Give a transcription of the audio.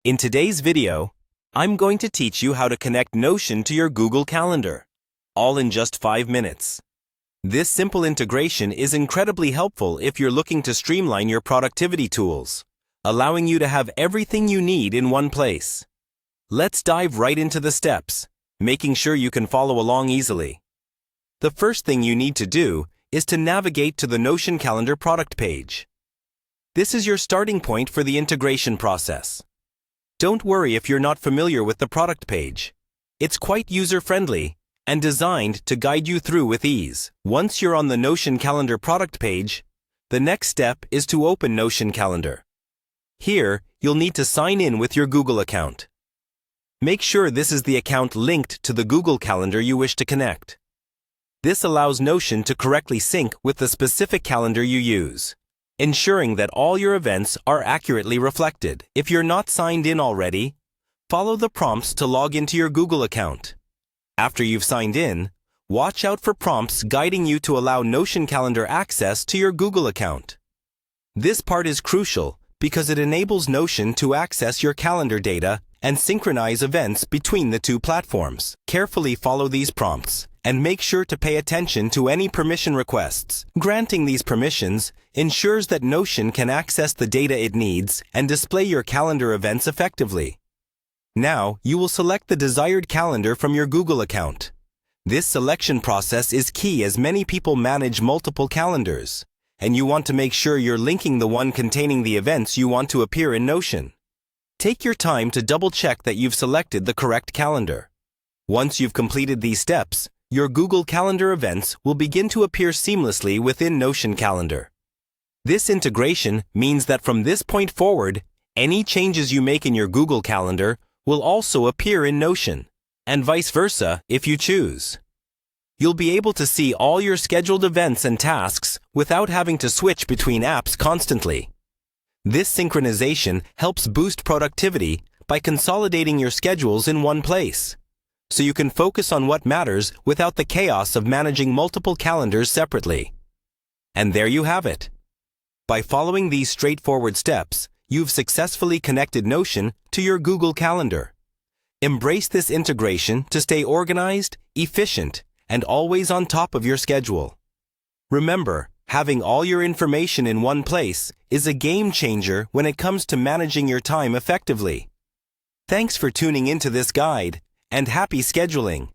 In today's video, I'm going to teach you how to connect Notion to your Google Calendar, all in just 5 minutes. This simple integration is incredibly helpful if you're looking to streamline your productivity tools, allowing you to have everything you need in one place. Let's dive right into the steps, making sure you can follow along easily. The first thing you need to do is to navigate to the Notion Calendar product page. This is your starting point for the integration process. Don't worry if you're not familiar with the product page. It's quite user-friendly and designed to guide you through with ease. Once you're on the Notion Calendar product page, the next step is to open Notion Calendar. Here, you'll need to sign in with your Google account. Make sure this is the account linked to the Google Calendar you wish to connect. This allows Notion to correctly sync with the specific calendar you use, ensuring that all your events are accurately reflected. If you're not signed in already, follow the prompts to log into your Google account. After you've signed in, watch out for prompts guiding you to allow Notion Calendar access to your Google account. This part is crucial because it enables Notion to access your calendar data and synchronize events between the two platforms. Carefully follow these prompts and make sure to pay attention to any permission requests. Granting these permissions ensures that Notion can access the data it needs and display your calendar events effectively. Now, you will select the desired calendar from your Google account. This selection process is key as many people manage multiple calendars, and you want to make sure you're linking the one containing the events you want to appear in Notion. Take your time to double-check that you've selected the correct calendar. Once you've completed these steps, your Google Calendar events will begin to appear seamlessly within Notion Calendar. This integration means that from this point forward, any changes you make in your Google Calendar will also appear in Notion, and vice versa if you choose. You'll be able to see all your scheduled events and tasks without having to switch between apps constantly. This synchronization helps boost productivity by consolidating your schedules in one place, so you can focus on what matters without the chaos of managing multiple calendars separately. And there you have it. By following these straightforward steps, you've successfully connected Notion to your Google Calendar. Embrace this integration to stay organized, efficient, and always on top of your schedule. Remember, having all your information in one place is a game changer when it comes to managing your time effectively. Thanks for tuning into this guide, and happy scheduling!